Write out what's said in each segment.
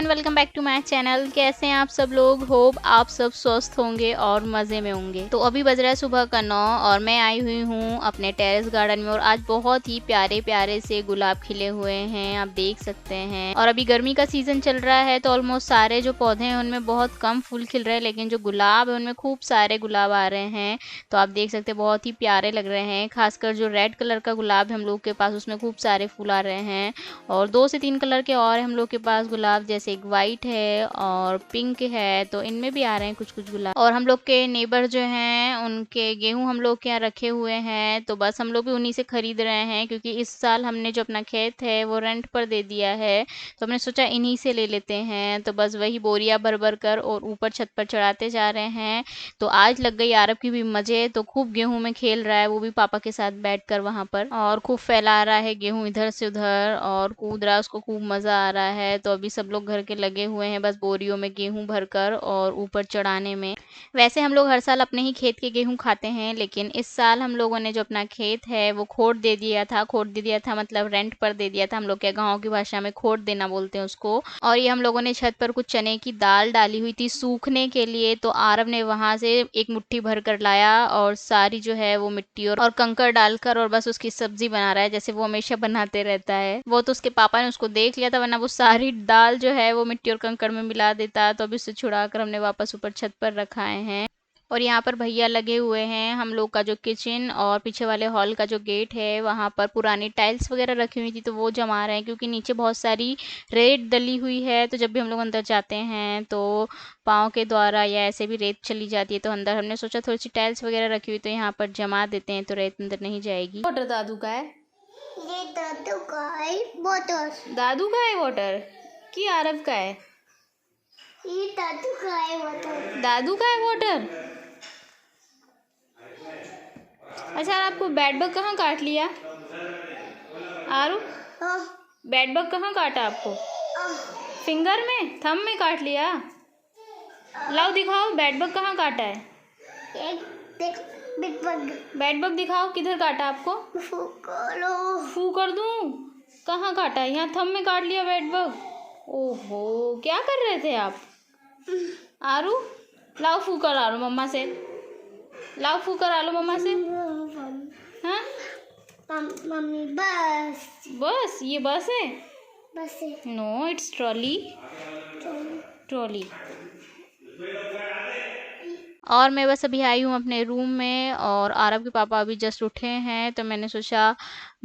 Everyone, welcome back to my channel. कैसे हैं आप सब लोग? होप आप सब स्वस्थ होंगे और मज़े में होंगे। तो अभी बज रहा है सुबह का 9 और मैं आई हुई हूँ अपने टेरेस गार्डन में और आज बहुत ही प्यारे प्यारे से गुलाब खिले हुए हैं, आप देख सकते हैं। और अभी गर्मी का सीज़न चल रहा है तो ऑलमोस्ट सारे जो पौधे हैं उनमें बहुत कम फूल खिल रहे हैं, लेकिन जो गुलाब है उनमें खूब सारे गुलाब आ रहे हैं। तो आप देख सकते हैं बहुत ही प्यारे लग रहे हैं। खासकर जो रेड कलर का गुलाब है हम लोग के पास, उसमें खूब सारे फूल आ रहे हैं। और 2 से 3 कलर के और हम लोग के पास गुलाब, जैसे एक वाइट है और पिंक है, तो इनमें भी आ रहे हैं कुछ कुछ गुलाब। और हम लोग के नेबर जो हैं उनके गेहूं हम लोग के यहाँ रखे हुए हैं, तो बस हम लोग भी उन्हीं से खरीद रहे हैं, क्योंकि इस साल हमने जो अपना खेत है वो रेंट पर दे दिया है, तो हमने सोचा इन्हीं से ले लेते हैं। तो बस वही बोरिया भर भर कर और ऊपर छत पर चढ़ाते जा रहे हैं। तो आज लग गई आरब की भी मजे, तो खूब गेहूं में खेल रहा है, वो भी पापा के साथ बैठकर वहां पर, और खूब फैला रहा है गेहूं इधर से उधर और कूद रहा है, उसको खूब मजा आ रहा है। तो अभी सब लोग घर के लगे हुए हैं बस बोरियों में गेहूं भरकर और ऊपर चढ़ाने में। वैसे हम लोग हर साल अपने ही खेत के गेहूं खाते हैं, लेकिन इस साल हम लोगों ने जो अपना खेत है वो खोट दे दिया था। खोट दे दिया था मतलब रेंट पर दे दिया था, हम लोग के गाँव की भाषा में खोट देना बोलते हैं उसको। और ये हम लोगों ने छत पर कुछ चने की दाल डाली हुई थी सूखने के लिए, तो आरव ने वहां से एक मुट्ठी भर कर लाया और सारी जो है वो मिट्टी और कंकड़ डालकर और बस उसकी सब्जी बना रहा है, जैसे वो हमेशा बनाते रहता है। वो तो उसके पापा ने उसको देख लिया था, वरना वो सारी दाल जो है वो मिट्टी और कंकड़ में मिला देता। तो अभी उसे छुड़ाकर हमने वापस ऊपर छत पर रखाए हैं। और यहाँ पर भैया लगे हुए हैं। हम लोग का जो किचन और पीछे वाले हॉल का जो गेट है वहाँ पर पुरानी टाइल्स वगैरह रखी हुई थी, तो वो जमा रहे हैं, क्योंकि नीचे बहुत सारी रेत डली हुई है। तो जब भी हम लोग अंदर जाते हैं तो पाँव के द्वारा या ऐसे भी रेत चली जाती है, तो अंदर हमने सोचा थोड़ी सी टाइल्स वगैरह रखी हुई तो यहाँ पर जमा देते हैं, तो रेत अंदर नहीं जाएगी। वाटर दादू का है, ये दादू का है वाटर। दादू का है वाटर कि आरव का है? ये दादू का है वाटर। दादू का है वाटर। अच्छा, आपको बैड बग कहाँ काट लिया आरू? बैड बग कहाँ काटा आपको? फिंगर में, थंब में काट लिया? लाओ दिखाओ बैड बग कहाँ काटा है। एक देख बिग बग। बैड बग दिखाओ किधर काटा आपको। फू कर दूं? कहाँ काटा है? यहाँ थंब में काट लिया बैड बग। ओहो, क्या कर रहे थे आप आरू? लाओ फू कर आ लो मम्मा से, लाओ फू कर आ लो मम्मा से। हाँ मम्मी बस बस, ये बस है? बस नो, इट्स ट्रॉली। ट्रॉली। और मैं बस अभी आई हूँ अपने रूम में और आरव के पापा अभी जस्ट उठे हैं, तो मैंने सोचा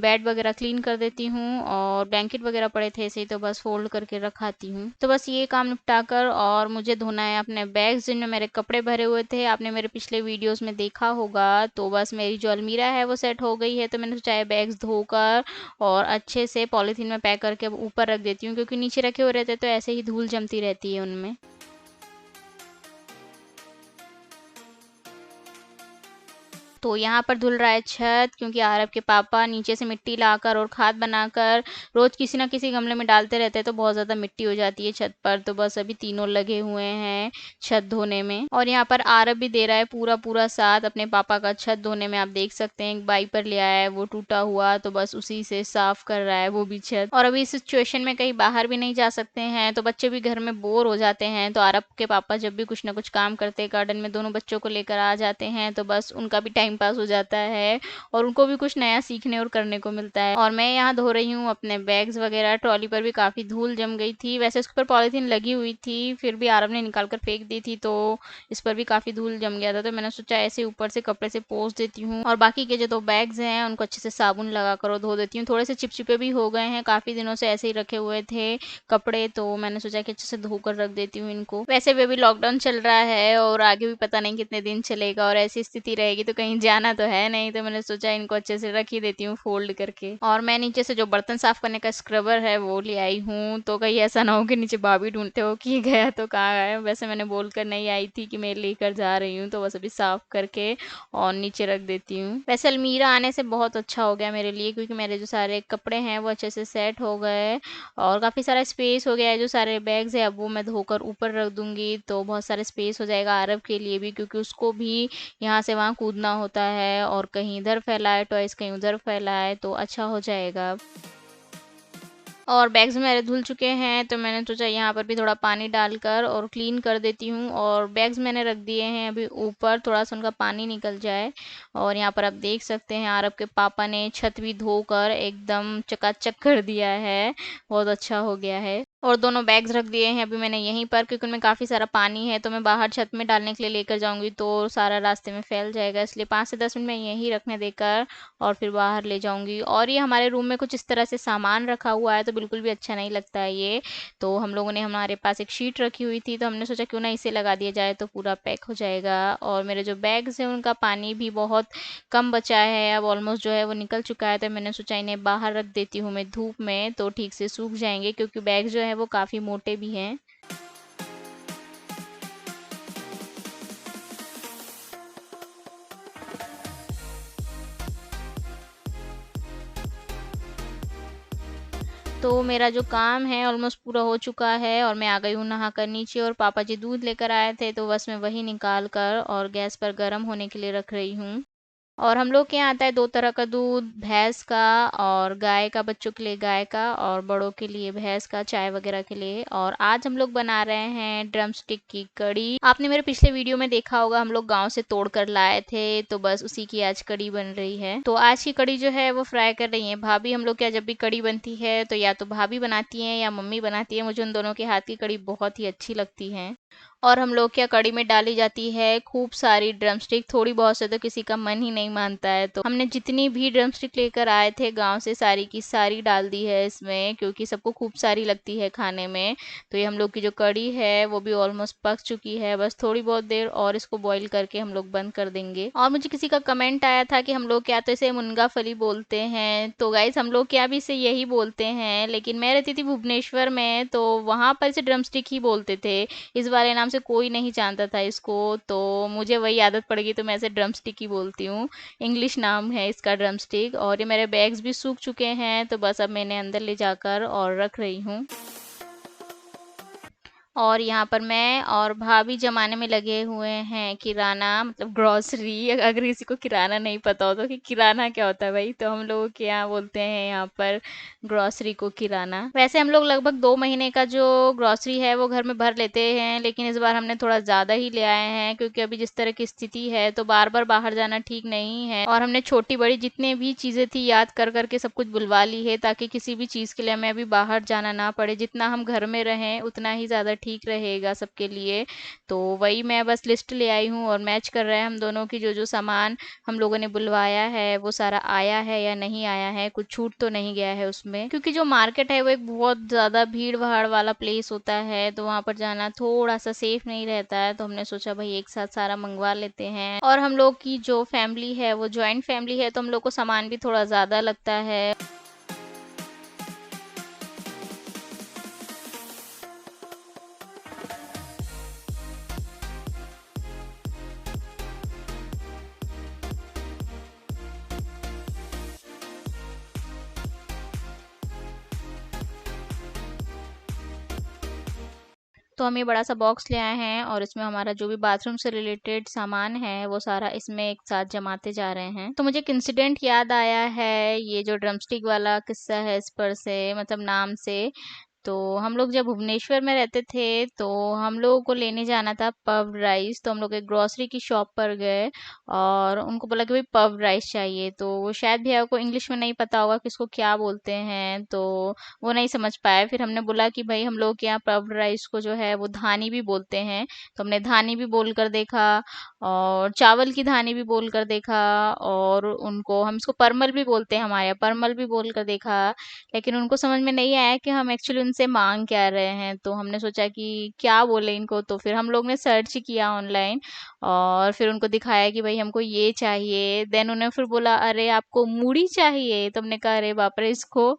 बेड वगैरह क्लीन कर देती हूँ और ब्लैंकेट वगैरह पड़े थे ऐसे ही, तो बस फोल्ड करके रखाती हूँ। तो बस ये काम निपटा कर और मुझे धोना है अपने बैग्स जिनमें मेरे कपड़े भरे हुए थे। आपने मेरे पिछले वीडियोस में देखा होगा। तो बस मेरी जो अलमीरा है वो सेट हो गई है, तो मैंने सोचा बैग्स धोकर और अच्छे से पॉलीथीन में पैक करके ऊपर रख देती हूँ, क्योंकि नीचे रखे हुए रहते तो ऐसे ही धूल जमती रहती है उनमें। तो यहाँ पर धुल रहा है छत, क्योंकि आरब के पापा नीचे से मिट्टी लाकर और खाद बनाकर रोज किसी ना किसी गमले में डालते रहते हैं, तो बहुत ज़्यादा मिट्टी हो जाती है छत पर। तो बस अभी तीनों लगे हुए हैं छत धोने में। और यहाँ पर आरब भी दे रहा है पूरा पूरा साथ अपने पापा का छत धोने में। आप देख सकते हैं एक वाइपर ले आया है वो टूटा हुआ, तो बस उसी से साफ कर रहा है वो भी छत। और अभी इस सिचुएशन में कहीं बाहर भी नहीं जा सकते हैं, तो बच्चे भी घर में बोर हो जाते हैं, तो आरब के पापा जब भी कुछ ना कुछ काम करते हैं गार्डन में, दोनों बच्चों को लेकर आ जाते हैं, तो बस उनका भी टाइम पास हो जाता है और उनको भी कुछ नया सीखने और करने को मिलता है। और मैं यहाँ धो रही हूँ अपने बैग्स वगैरह। ट्रॉली पर भी काफी धूल जम गई थी, वैसे उसके ऊपर पॉलीथीन लगी हुई थी, फिर भी आरब ने निकाल कर फेंक दी थी, तो इस पर भी काफी धूल जम गया था। तो मैंने सोचा ऐसे ऊपर से कपड़े से पोंछ देती हूँ और बाकी के जो 2 बैग्स हैं उनको अच्छे से साबुन लगा कर धो देती हूँ। थोड़े से चिपचिपे भी हो गए हैं, काफी दिनों से ऐसे ही रखे हुए थे कपड़े, तो मैंने सोचा कि अच्छे से धोकर रख देती हूँ इनको। वैसे भी अभी लॉकडाउन चल रहा है और आगे भी पता नहीं कितने दिन चलेगा, और ऐसी स्थिति रहेगी तो कहीं जाना तो है नहीं, तो मैंने सोचा इनको अच्छे से रख ही देती हूँ फोल्ड करके। और मैं नीचे से जो बर्तन साफ करने का स्क्रबर है वो ले आई हूँ, तो कहीं ऐसा ना हो कि नीचे भाभी ढूंढते हो कि गया तो कहाँ गया। वैसे मैंने बोलकर नहीं आई थी कि मैं लेकर जा रही हूँ, तो बस अभी साफ करके और नीचे रख देती हूँ। वैसे अलमीरा आने से बहुत अच्छा हो गया मेरे लिए, क्योंकि मेरे जो सारे कपड़े हैं वो अच्छे से सेट हो गए और काफ़ी सारा स्पेस हो गया है। जो सारे बैग्स है अब वो मैं धोकर ऊपर रख दूंगी, तो बहुत सारा स्पेस हो जाएगा आरब के लिए भी, क्योंकि उसको भी यहाँ से वहाँ कूदना होता है और कहीं इधर फैला है टॉयस, कहीं उधर फैला है, तो अच्छा हो जाएगा। और बैग्स मेरे धुल चुके हैं, तो मैंने सोचा यहाँ पर भी थोड़ा पानी डालकर और क्लीन कर देती हूँ। और बैग्स मैंने रख दिए हैं अभी ऊपर, थोड़ा सा उनका पानी निकल जाए। और यहाँ पर आप देख सकते हैं आरब के पापा ने छत भी धोकर एकदम चकाचक कर दिया है, बहुत अच्छा हो गया है। और दोनों बैग्स रख दिए हैं अभी मैंने यहीं पर, क्योंकि उनमें काफ़ी सारा पानी है, तो मैं बाहर छत में डालने के लिए लेकर जाऊंगी तो सारा रास्ते में फैल जाएगा, इसलिए 5 से 10 मिनट में यहीं रखने देकर और फिर बाहर ले जाऊंगी। और ये हमारे रूम में कुछ इस तरह से सामान रखा हुआ है, तो बिल्कुल भी अच्छा नहीं लगता है ये। तो हम लोगों ने, हमारे पास एक शीट रखी हुई थी, तो हमने सोचा क्यों ना इसे लगा दिया जाए, तो पूरा पैक हो जाएगा। और मेरे जो बैग्स हैं उनका पानी भी बहुत कम बचा है, अब ऑलमोस्ट जो है वो निकल चुका है, तो मैंने सोचा इन्हें बाहर रख देती हूँ मैं धूप में, तो ठीक से सूख जाएंगे, क्योंकि बैग जो है वो काफ़ी मोटे भी हैं। तो मेरा जो काम है ऑलमोस्ट पूरा हो चुका है, और मैं आ गई हूँ नहा कर नीचे। और पापा जी दूध लेकर आए थे, तो बस मैं वही निकाल कर और गैस पर गर्म होने के लिए रख रही हूँ। और हम लोग के यहाँ आता है दो तरह का दूध, भैंस का और गाय का, बच्चों के लिए गाय का और बड़ों के लिए भैंस का, चाय वगैरह के लिए। और आज हम लोग बना रहे हैं ड्रम स्टिक की कड़ी। आपने मेरे पिछले वीडियो में देखा होगा, हम लोग गांव से तोड़ कर लाए थे, तो बस उसी की आज कड़ी बन रही है। तो आज की कड़ी जो है वो फ्राई कर रही है भाभी। हम लोग क्या, जब भी कड़ी बनती है तो या तो भाभी बनाती हैं या मम्मी बनाती है, मुझे उन दोनों के हाथ की कड़ी बहुत ही अच्छी लगती है। और हम लोग क्या, कड़ी में डाली जाती है खूब सारी ड्रम स्टिक, थोड़ी बहुत से तो किसी का मन ही नहीं मानता है, तो हमने जितनी भी ड्रम स्टिक लेकर आए थे गांव से सारी की सारी डाल दी है इसमें, क्योंकि सबको खूब सारी लगती है खाने में। तो ये हम लोग की जो कड़ी है वो भी ऑलमोस्ट पक चुकी है, बस थोड़ी बहुत देर और इसको बॉईल करके हम लोग बंद कर देंगे। और मुझे किसी का कमेंट आया था कि हम लोग क्या तो इसे मुनगा फली बोलते हैं, तो गाइस हम लोग क्या भी इसे यही बोलते हैं, लेकिन मैं रहती थी भुवनेश्वर में, तो वहां पर इसे ड्रम स्टिक ही बोलते थे, इस वाले नाम से कोई नहीं जानता था इसको। तो मुझे वही आदत पड़ गई, तो मैं इसे ड्रम स्टिक ही बोलती हूँ, इंग्लिश नाम है इसका ड्रम स्टिक। और ये मेरे बैग्स भी सूख चुके हैं, तो बस अब मैंने अंदर ले जाकर और रख रही हूँ। और यहाँ पर मैं और भाभी जमाने में लगे हुए हैं किराना, मतलब ग्रोसरी। अगर किसी को किराना नहीं पता हो तो कि किराना क्या होता है भाई, तो हम लोग के यहाँ बोलते हैं यहाँ पर ग्रोसरी को किराना। वैसे हम लोग लगभग 2 महीने का जो ग्रोसरी है वो घर में भर लेते हैं, लेकिन इस बार हमने थोड़ा ज़्यादा ही ले आए हैं, क्योंकि अभी जिस तरह की स्थिति है तो बार बार बाहर जाना ठीक नहीं है। और हमने छोटी बड़ी जितने भी चीज़ें थी याद कर करके सब कुछ बुलवा ली है, ताकि किसी भी चीज़ के लिए हमें अभी बाहर जाना ना पड़े, जितना हम घर में रहें उतना ही ज़्यादा ठीक रहेगा सबके लिए। तो वही मैं बस लिस्ट ले आई हूँ और मैच कर रहे हैं हम दोनों की, जो जो सामान हम लोगों ने बुलवाया है वो सारा आया है या नहीं आया है, कुछ छूट तो नहीं गया है उसमें। क्योंकि जो मार्केट है वो एक बहुत ज़्यादा भीड़ भाड़ वाला प्लेस होता है, तो वहाँ पर जाना थोड़ा सा सेफ नहीं रहता है, तो हमने सोचा भाई एक साथ सारा मंगवा लेते हैं। और हम लोग की जो फैमिली है वो जॉइंट फैमिली है, तो हम लोग को सामान भी थोड़ा ज़्यादा लगता है। तो हम ये बड़ा सा बॉक्स ले आए हैं, और इसमें हमारा जो भी बाथरूम से रिलेटेड सामान है वो सारा इसमें एक साथ जमाते जा रहे हैं। तो मुझे एक इंसिडेंट याद आया है, ये जो ड्रमस्टिक वाला किस्सा है इस पर से, मतलब नाम से। तो हम लोग जब भुवनेश्वर में रहते थे, तो हम लोगों को लेने जाना था पफ्ड राइस, तो हम लोग एक ग्रोसरी की शॉप पर गए और उनको बोला कि भाई पफ्ड राइस चाहिए। तो वो शायद भैया को इंग्लिश में नहीं पता होगा कि इसको क्या बोलते हैं, तो वो नहीं समझ पाए। फिर हमने बोला कि भाई हम लोग के यहाँ पफ्ड राइस को जो है वो धानी भी बोलते हैं, तो हमने धानी भी बोल कर देखा, और चावल की धानी भी बोल कर देखा, और उनको, हम इसको परमल भी बोलते हैं हमारे यहाँ, परमल भी बोल कर देखा, लेकिन उनको समझ में नहीं आया कि हम एक्चुअली उनसे मांग क्या रहे हैं। तो हमने सोचा कि क्या बोले इनको, तो फिर हम लोग ने सर्च किया ऑनलाइन, और फिर उनको दिखाया कि भाई हमको ये चाहिए। देन उन्हें फिर बोला अरे आपको मूढ़ी चाहिए, तो हमने कहा अरे बाप रे, इसको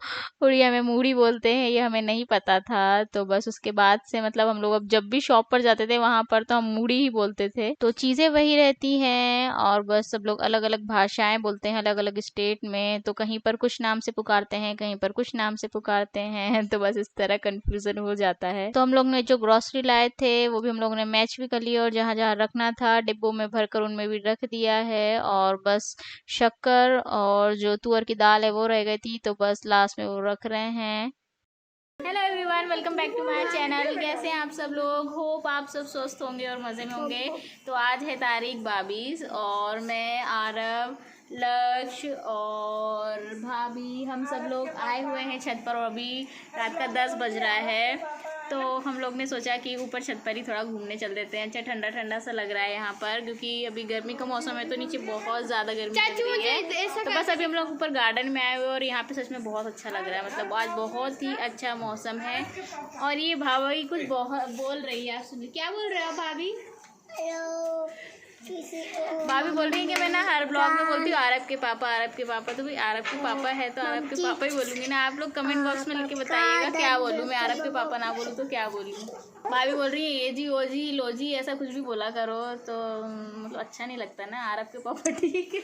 उड़िया में मूढ़ी बोलते हैं, ये हमें नहीं पता था। तो बस उसके बाद से मतलब हम लोग अब जब भी शॉप पर जाते थे वहां पर तो हम मूढ़ी ही बोलते थे। तो चीजें वही रहती हैं, और बस सब लोग अलग अलग भाषाएं बोलते हैं अलग अलग स्टेट में, तो कहीं पर कुछ नाम से पुकारते हैं, कहीं पर कुछ नाम से पुकारते हैं, तो बस इस तरह कंफ्यूजन हो जाता है। तो हम लोग ने जो ग्रोसरी लाए थे वो भी हम लोग ने मैच भी कर लिया, और जहां जहां रखना था डिब्बों में भरकर उनमें भी रख दिया है। और बस शक्कर और जो तुअर की दाल है वो रह गई थी, तो बस लास्ट में वो रख रहे हैं। Everyone, welcome back to my channel. कैसे हैं आप सब लोग? होप आप सब स्वस्थ होंगे और मज़े में होंगे। तो आज है तारीख 22 और मैं, आरव, लक्ष्य और भाभी हम सब लोग आए हुए हैं छत पर। और अभी रात का 10 बज रहा है तो हम लोग ने सोचा कि ऊपर छत पर ही थोड़ा घूमने चल देते हैं। अच्छा ठंडा ठंडा सा लग रहा है यहाँ पर, क्योंकि अभी गर्मी का मौसम है तो नीचे बहुत ज़्यादा गर्मी लग रही है। तो बस अभी हम लोग ऊपर गार्डन में आए हुए और यहाँ पे सच में बहुत अच्छा लग रहा है। मतलब आज बहुत ही अच्छा मौसम है। और ये भाभी कुछ बहुत बोल रही है, आप सुनिए। क्या बोल रहे हो भाभी? भाभी बोल रही है कि मैं ना हर ब्लॉग में बोलती हूँ आरव के पापा, आरव के पापा। तो भाई आरव के पापा है तो आरव के पापा ही बोलूँगी ना। आप लोग कमेंट बॉक्स में लिख के बताइएगा क्या बोलूँ मैं। आरव के पापा ना बोलूँ तो क्या बोलूँ? भाभी बोल रही है ये जी ओ जी लो जी ऐसा कुछ भी बोला करो तो मतलब अच्छा नहीं लगता ना। आरव के पापा ठीक है।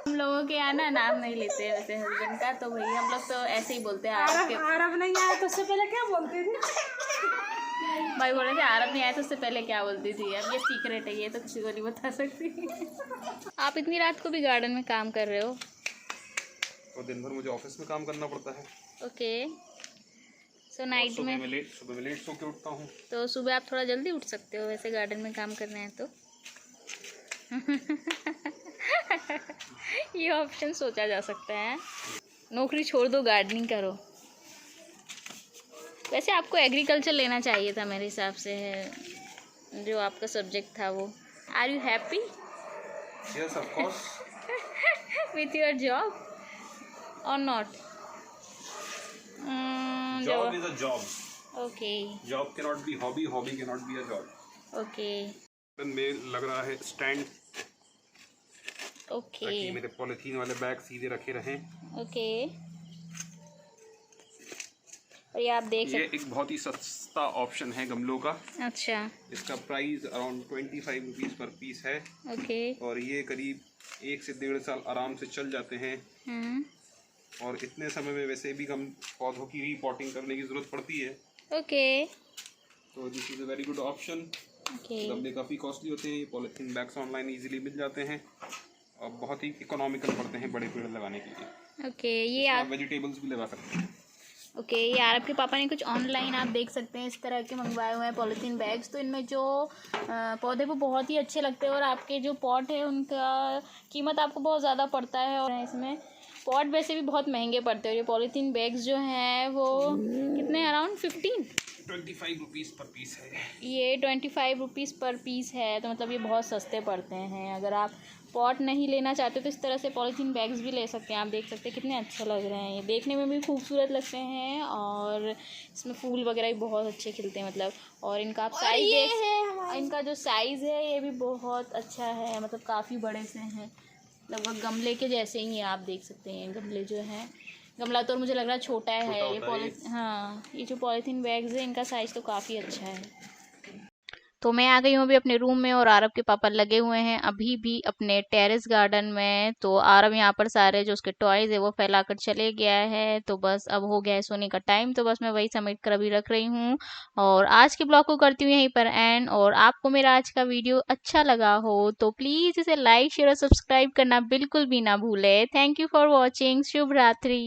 हम लोगों के यहाँ ना नाम नहीं लेते हैं वैसे हस्बैंड का, तो भाई हम लोग तो ऐसे ही बोलते हैं आरव के। आरव नहीं आया तो उससे पहले क्या बोलते थे? भाई बोल रहे थे आरव नहीं आया तो उससे पहले क्या बोलती थी। अब ये सीक्रेट है, ये तो किसी को नहीं बता सकती। आप इतनी रात को भी गार्डन में काम कर रहे हो? और दिन भर मुझे ऑफिस में काम करना पड़ता है। ओके, सो नाइट में सुबह में लेट सो के उठता हूँ। तो सुबह आप थोड़ा जल्दी उठ सकते हो वैसे गार्डन में काम करना है तो। ये ऑप्शन सोचा जा सकता है। नौकरी छोड़ दो, गार्डनिंग करो। वैसे आपको एग्रीकल्चर लेना चाहिए था मेरे हिसाब से, है जो आपका सब्जेक्ट था वो। Are you happy? Yes of course. With your job और not? Job is a job. Okay. Job can not be hobby, hobby can not be a job. Okay. में लग रहा है स्टैंड, ओके, ताकि मेरे पॉलिथीन वाले बैग सीधे रखे रहें। ओके। और ये आप देख ये एक बहुत ही सस्ता ऑप्शन है गमलों का। अच्छा। इसका प्राइस अराउंड 25 रुपीज़ पर पीस है। ओके। और ये करीब 1 से 1.5 साल आराम से चल जाते हैं। और इतने समय में वैसे भी हम पौधों की रीपॉटिंग करने की ज़रूरत पड़ती है। ओके। तो this is a very good option. Okay. गमले काफ़ी कॉस्टली होते हैं, ये पॉलीथीन बैग्स ऑनलाइन इजीली मिल जाते हैं और बहुत ही इकोनॉमिकल पड़ते हैं बड़े पेड़ लगाने के लिए। ओके। ये आप वेजिटेबल्स भी लगा सकते हैं। ओके, ये आरव के पापा ने कुछ ऑनलाइन आप देख सकते हैं इस तरह के मंगवाए हुए हैं पॉलीथीन बैग्स। तो इनमें जो पौधे वो बहुत ही अच्छे लगते हैं और आपके जो पॉट है उनका कीमत आपको बहुत ज़्यादा पड़ता है। और इसमें पॉट वैसे भी बहुत महंगे पड़ते हैं। और ये पॉलीथीन बैग्स जो हैं वो कितने, अराउंड 25 रुपीज़ पर पीस है। ये 25 रुपीज़ पर पीस है। तो मतलब ये बहुत सस्ते पड़ते हैं। अगर आप पॉट नहीं लेना चाहते तो इस तरह से पॉलीथीन बैग्स भी ले सकते हैं। आप देख सकते हैं कितने अच्छे लग रहे हैं। ये देखने में भी खूबसूरत लगते हैं और इसमें फूल वगैरह भी बहुत अच्छे खिलते हैं मतलब। और इनका आप साइज़ इनका जो साइज़ है ये भी बहुत अच्छा है, मतलब काफ़ी बड़े से हैं, लगभग गमले के जैसे ही हैं। आप देख सकते हैं गमले जो हैं, गमला तो मुझे लग रहा है छोटा है। ये हाँ, ये जो पॉलीथीन बैग्स है इनका साइज़ तो काफ़ी अच्छा है। तो मैं आ गई हूँ अभी अपने रूम में और आरव के पापा लगे हुए हैं अभी भी अपने टेरेस गार्डन में। तो आरव यहाँ पर सारे जो उसके टॉयज़ है वो फैलाकर चले गया है। तो बस अब हो गया है सोने का टाइम, तो बस मैं वही समेट कर अभी रख रही हूँ। और आज के ब्लॉग को करती हूँ यहीं पर एंड। और आपको मेरा आज का वीडियो अच्छा लगा हो तो प्लीज़ इसे लाइक शेयर और सब्सक्राइब करना बिल्कुल भी ना भूले। Thank you for watching. शुभ रात्रि।